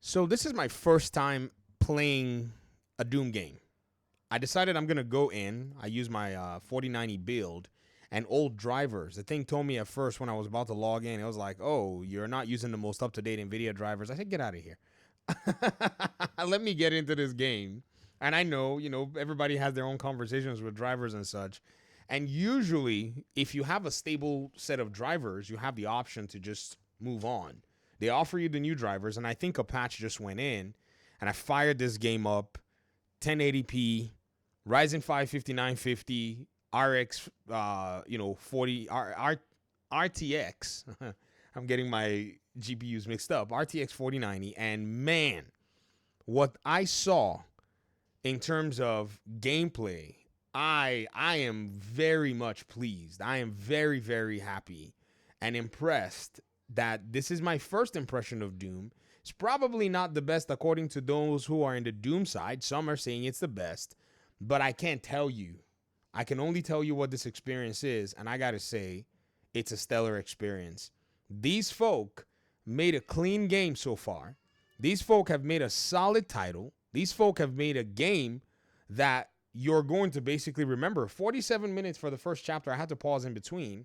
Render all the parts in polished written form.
So this is my first time playing a Doom game. I decided I'm gonna go in. I use my 4090 build and old drivers. The thing told me at first when I was about to log in, it was like, "Oh, you're not using the most up-to-date NVIDIA drivers." I said, "Get out of here. Let me get into this game." And I know, everybody has their own conversations with drivers and such. And usually, if you have a stable set of drivers, you have the option to just move on. They offer you the new drivers, and I think a patch just went in, and I fired this game up 1080p, Ryzen 5 5950, RX, 40, RTX. I'm getting my GPUs mixed up. RTX 4090, and man, what I saw in terms of gameplay, I am very much pleased. I am very, very happy and impressed that this is my first impression of Doom. It's probably not the best according to those who are in the Doom side. Some are saying it's the best, but I can't tell you. I can only tell you what this experience is, and I gotta say, it's a stellar experience. These folk made a clean game so far. These folk have made a solid title. These folk have made a game that you're going to basically remember. 47 minutes for the first chapter. I had to pause in between.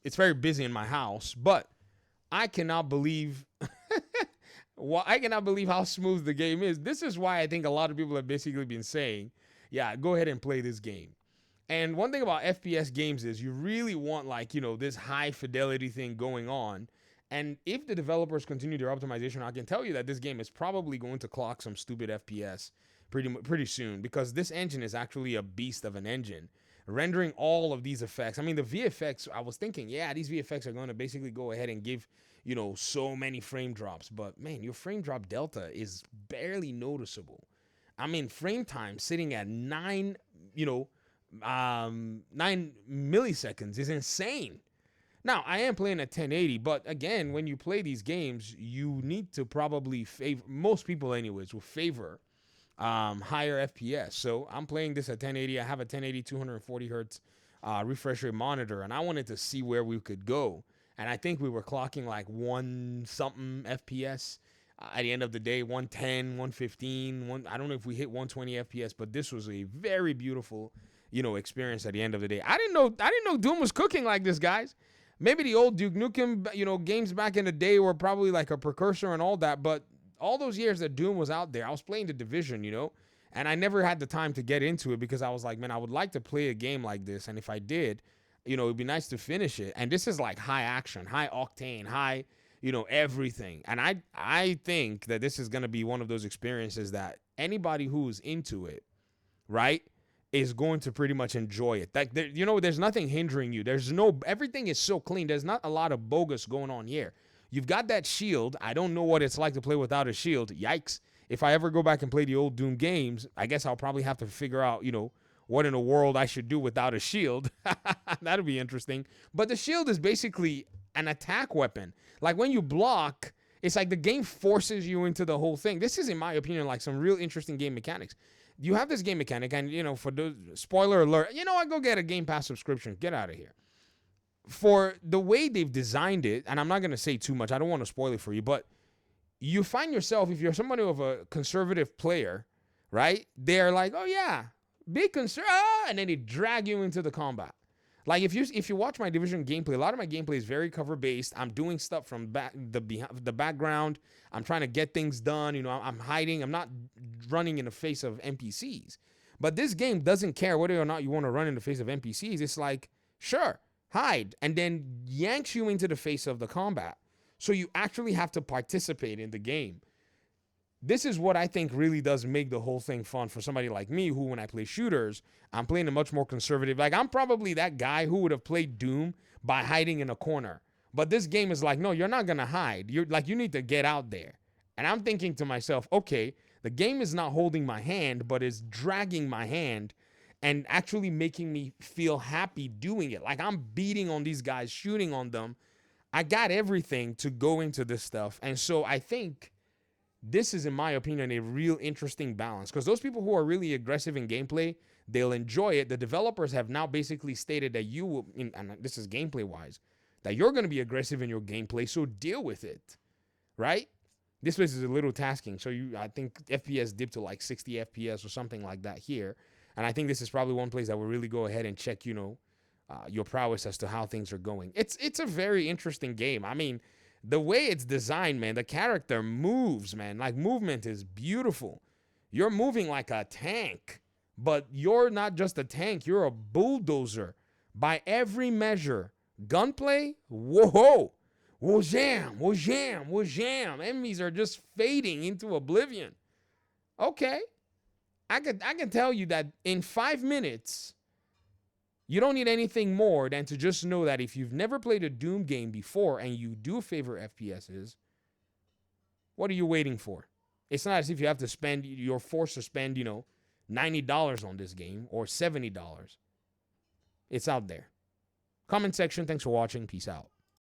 It's very busy in my house, but I cannot believe I cannot believe how smooth the game is. This is why I think a lot of people have basically been saying, yeah, go ahead and play this game. And one thing about FPS games is you really want this high fidelity thing going on. And if the developers continue their optimization, I can tell you that this game is probably going to clock some stupid FPS pretty soon, because this engine is actually a beast of an engine. Rendering all of these effects. I mean, the VFX, I was thinking, yeah, these VFX are going to basically go ahead and give, so many frame drops. But man, your frame drop delta is barely noticeable. I mean, frame time sitting at 9 milliseconds is insane. Now, I am playing at 1080, but again, when you play these games, you need to probably favor, most people anyways, will favor higher FPS. So I'm playing this at 1080. I have a 1080 240 hertz refresh rate monitor, and I wanted to see where we could go. And I think we were clocking like one something FPS. At the end of the day, 110, 115, I don't know if we hit 120 FPS, but this was a very beautiful, experience at the end of the day. I didn't know Doom was cooking like this, guys. Maybe the old Duke Nukem, games back in the day were probably like a precursor and all that, but all those years that Doom was out there, I was playing The Division, and I never had the time to get into it because I was like, man, I would like to play a game like this, and if I did, it'd be nice to finish it. And this is like high action, high octane, high, everything. And I think that this is going to be one of those experiences that anybody who's into it, right, is going to pretty much enjoy it. Like, there's nothing hindering you. Everything is so clean. There's not a lot of bogus going on here. You've got that shield. I don't know what it's like to play without a shield. Yikes. If I ever go back and play the old Doom games, I guess I'll probably have to figure out, what in the world I should do without a shield. That'll be interesting. But the shield is basically an attack weapon. Like when you block, it's like the game forces you into the whole thing. This is, in my opinion, like some real interesting game mechanics. You have this game mechanic, and, for the spoiler alert, I go get a Game Pass subscription. Get out of here. For the way they've designed it, and I'm not going to say too much, I don't want to spoil it for you, but you find yourself, if you're somebody of a conservative player, right, they're like, oh yeah, be conservative, and then they drag you into the combat. Like if you watch my Division gameplay, a lot of my gameplay is very cover based. I'm doing stuff from the background. I'm trying to get things done. I'm hiding. I'm not running in the face of NPCs. But this game doesn't care whether or not you want to run in the face of NPCs. It's like, sure, hide, and then yanks you into the face of the combat. So you actually have to participate in the game. This is what I think really does make the whole thing fun for somebody like me, who, when I play shooters, I'm playing a much more conservative. Like, I'm probably that guy who would have played Doom by hiding in a corner. But this game is like, no, you're not going to hide. You need to get out there. And I'm thinking to myself, okay, the game is not holding my hand, but is dragging my hand and actually making me feel happy doing it. Like, I'm beating on these guys, shooting on them. I got everything to go into this stuff. And so I think this is, in my opinion, a real interesting balance, because those people who are really aggressive in gameplay, they'll enjoy it. The developers have now basically stated that you will, and this is gameplay wise, that you're going to be aggressive in your gameplay, so deal with it, right? This place is a little tasking. So I think FPS dipped to like 60 FPS or something like that here. And I think this is probably one place that will really go ahead and check, your prowess as to how things are going. It's a very interesting game. I mean, the way it's designed, man, the character moves, man. Like, movement is beautiful. You're moving like a tank, but you're not just a tank. You're a bulldozer by every measure. Gunplay, whoa. Wojam, wojam, wojam. Enemies are just fading into oblivion. Okay. I can tell you that in 5 minutes, you don't need anything more than to just know that if you've never played a Doom game before and you do favor FPSs, what are you waiting for? It's not as if you're forced to spend, $90 on this game or $70. It's out there. Comment section. Thanks for watching. Peace out.